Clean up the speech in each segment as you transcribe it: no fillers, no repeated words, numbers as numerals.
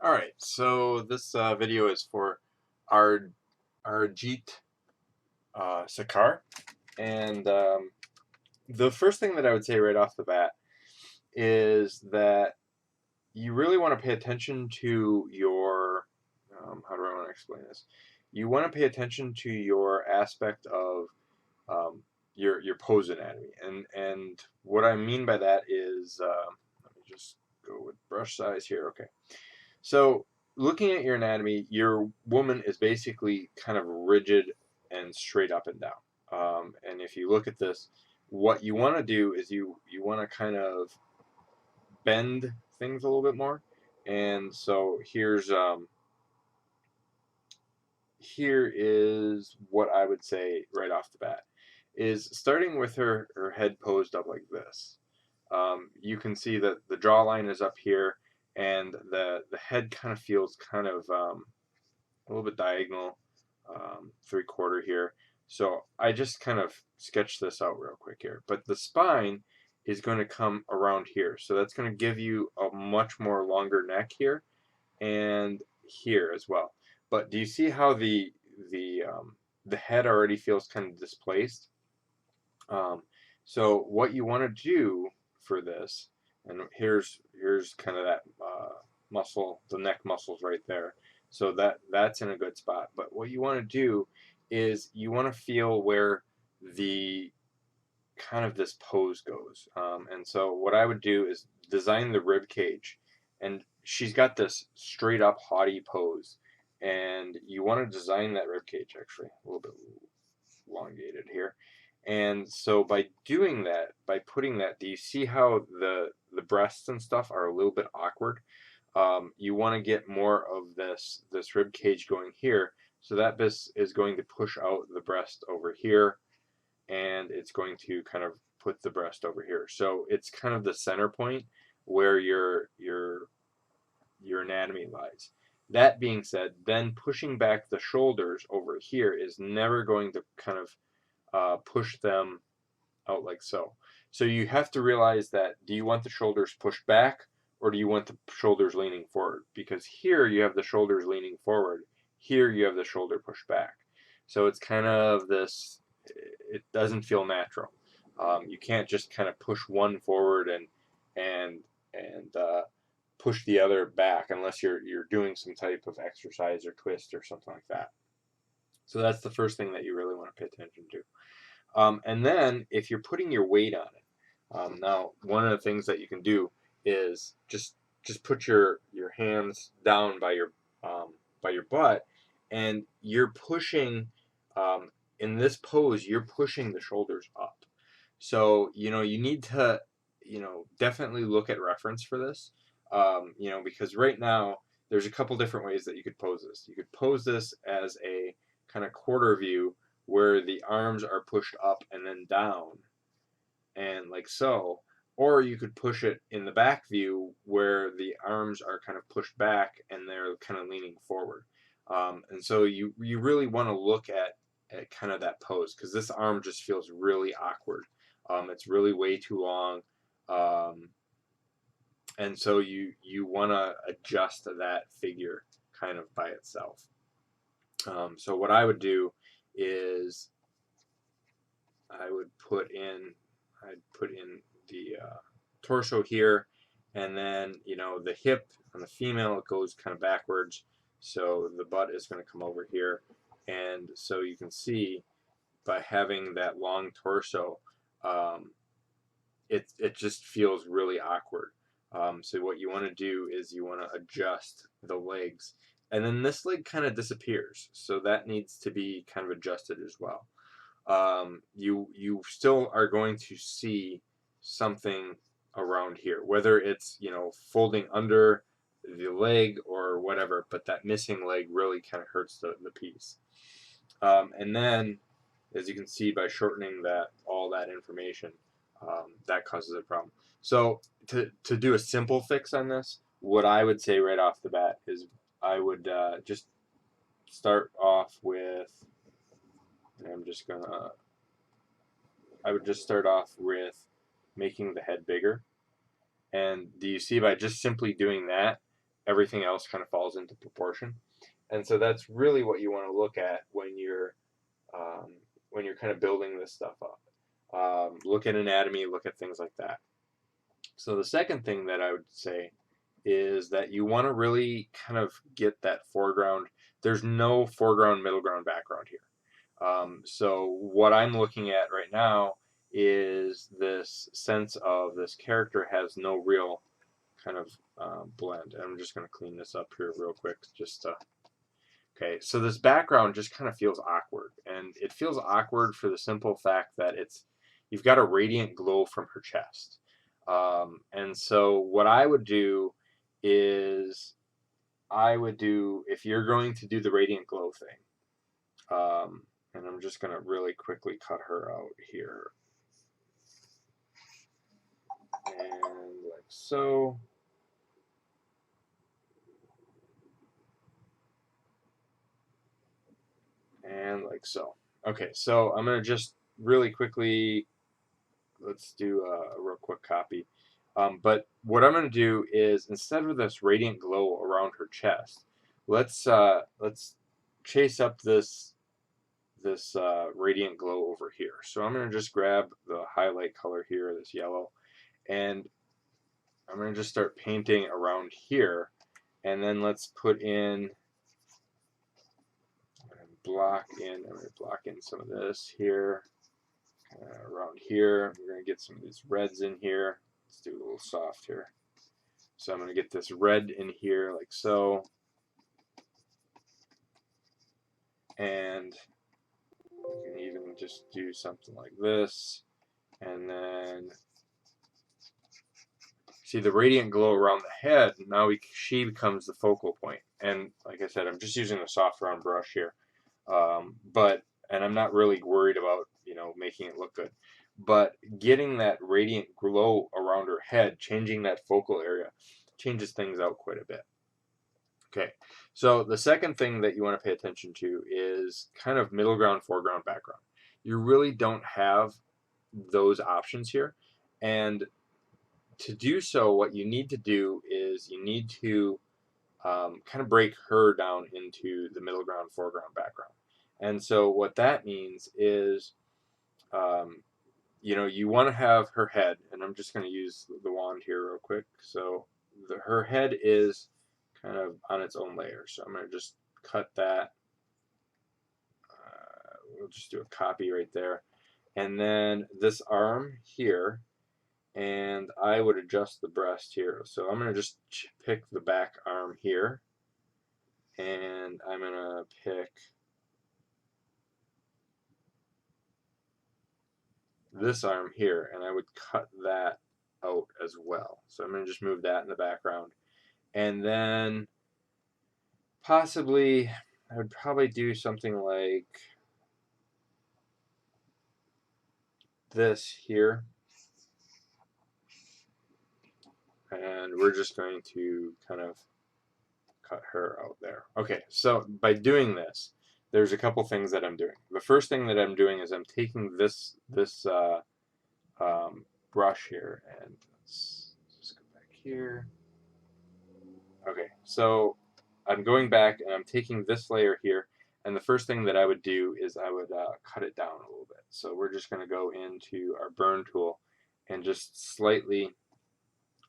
Alright, so this video is for Ar Arijit Sarkar. And the first thing that I would say right off the bat is that you really want to pay attention to your, how do I want to explain this? You want to pay attention to your aspect of your pose anatomy. And what I mean by that is, let me just go with brush size here. Okay. So, looking at your anatomy, your woman is basically kind of rigid and straight up and down. And if you look at this, what you want to do is you want to kind of bend things a little bit more. And so here is what I would say right off the bat is starting with her head posed up like this. You can see that the jawline is up here, and the head kind of feels kind of a little bit diagonal, 3/4 here. So I just kind of sketched this out real quick here. But the spine is going to come around here. So that's going to give you a much more longer neck here and here as well. But do you see how the head already feels kind of displaced? Um, so what you want to do for this, and here's kind of that muscle, the neck muscles right there. So that's in a good spot. But what you want to do is you want to feel where the kind of this pose goes. And so what I would do is design the rib cage, and she's got this straight up haughty pose, and you want to design that rib cage actually a little bit elongated here. And so by doing that, by putting that, do you see how the breasts and stuff are a little bit awkward? You want to get more of this rib cage going here, so that this is going to push out the breast over here, and it's going to kind of put the breast over here. So it's kind of the center point where your anatomy lies. That being said, then pushing back the shoulders over here is never going to kind of push them out like so. So you have to realize that, do you want the shoulders pushed back, or do you want the shoulders leaning forward? Because here you have the shoulders leaning forward, here you have the shoulder pushed back. So it's kind of this, it doesn't feel natural. You can't just kind of push one forward and and push the other back unless you're doing some type of exercise or twist or something like that. So that's the first thing that you really want to pay attention to. And then if you're putting your weight on it, now one of the things that you can do is just put your hands down by your butt, and you're pushing, in this pose you're pushing the shoulders up. So you need to definitely look at reference for this, because right now there's a couple different ways that you could pose this. You could pose this as a kind of quarter view where the arms are pushed up and then down, and like so. Or you could push it in the back view where the arms are kind of pushed back and they're kind of leaning forward. And so you really want to look at kind of that pose, because this arm just feels really awkward. It's really way too long. Um, and so you want to adjust that figure kind of by itself. So what I would do is I'd put in the torso here, and then the hip on the female, it goes kind of backwards, so the butt is going to come over here, and so you can see by having that long torso, um, it just feels really awkward. So what you want to do is you want to adjust the legs, and then this leg kind of disappears, so that needs to be kind of adjusted as well. You still are going to see something around here, whether it's folding under the leg or whatever, but that missing leg really kind of hurts the piece. And then, as you can see by shortening all that information, that causes a problem. So to do a simple fix on this, what I would say right off the bat is I would just start off with. I would just start off with making the head bigger. And do you see, by just simply doing that, everything else kind of falls into proportion. And so that's really what you want to look at when you're kind of building this stuff up. Look at anatomy, look at things like that. So the second thing that I would say is that you want to really kind of get that foreground. There's no foreground, middle ground, background here. So what I'm looking at right now is this sense of this character has no real kind of blend. And I'm just going to clean this up here real quick. Okay, so this background just kind of feels awkward, and it feels awkward for the simple fact that you've got a radiant glow from her chest. And so what I would do is if you're going to do the radiant glow thing, and I'm just going to really quickly cut her out here, and like so. And like so. Okay, so I'm going to just really quickly, let's do a real quick copy. But what I'm going to do is, instead of this radiant glow around her chest, let's chase up this radiant glow over here. So I'm going to just grab the highlight color here, this yellow, and I'm going to just start painting around here, and then let's put in, I'm going to block in some of this here, around here. We're going to get some of these reds in here. Let's do a little soft here. So I'm going to get this red in here like so. And you can even just do something like this. And then see the radiant glow around the head. Now she becomes the focal point. And like I said, I'm just using a soft round brush here. And I'm not really worried about, making it look good. But getting that radiant glow around her head, changing that focal area, changes things out quite a bit. Okay, so the second thing that you want to pay attention to is kind of middle ground, foreground, background. You really don't have those options here. And to do so, what you need to do is you need to kind of break her down into the middle ground, foreground, background. And so what that means is, you want to have her head, and I'm just going to use the wand here real quick. So her head is kind of on its own layer. So I'm going to just cut that. We'll just do a copy right there. And then this arm here, and I would adjust the breast here. So I'm going to just pick the back arm here, and I'm going to pick this arm here, and I would cut that out as well. So I'm going to just move that in the background. And then possibly I would probably do something like this here. And we're just going to kind of cut her out there. Okay, so by doing this, there's a couple things that I'm doing. The first thing that I'm doing is I'm taking this brush here, and let's just go back here. Okay, so I'm going back and I'm taking this layer here, and the first thing that I would do is I would cut it down a little bit. So we're just going to go into our burn tool and just slightly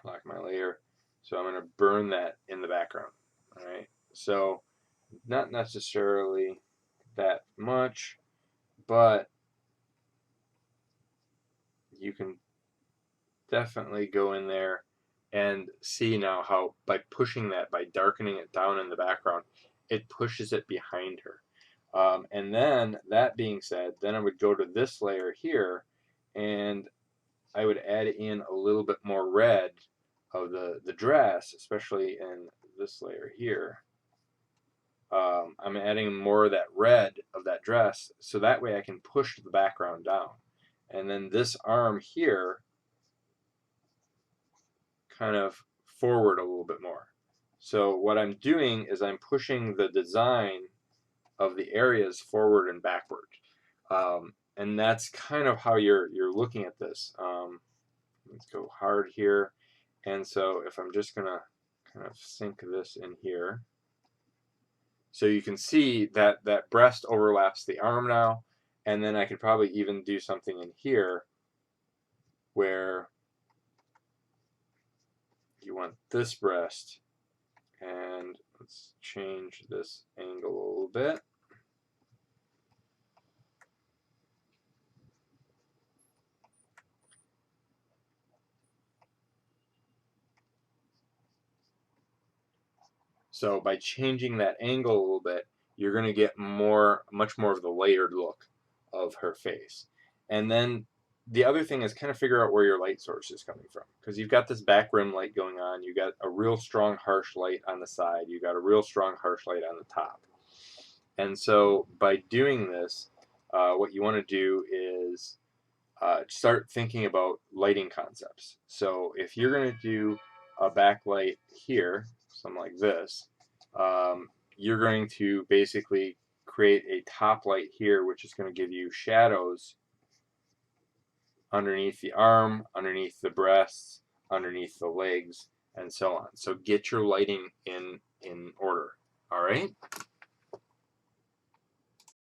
lock my layer. So I'm going to burn that in the background. All right, so not necessarily that much, but you can definitely go in there and see now how by pushing that, by darkening it down in the background, it pushes it behind her. And then that being said, then I would go to this layer here, and I would add in a little bit more red of the dress, especially in this layer here. I'm adding more of that red of that dress, so that way I can push the background down. And then this arm here kind of forward a little bit more. So what I'm doing is I'm pushing the design of the areas forward and backward. And that's kind of how you're looking at this. Let's go hard here. And so if I'm just going to kind of sink this in here. So you can see that that breast overlaps the arm now, and then I could probably even do something in here where you want this breast, and let's change this angle a little bit. So by changing that angle a little bit, you're going to get much more of the layered look of her face. And then the other thing is kind of figure out where your light source is coming from, because you've got this back rim light going on, you got a real strong harsh light on the side, you got a real strong harsh light on the top. And so by doing this, what you want to do is start thinking about lighting concepts. So if you're going to do a backlight here, something like this, you're going to basically create a top light here, which is going to give you shadows underneath the arm, underneath the breasts, underneath the legs, and so on. So get your lighting in order. All right?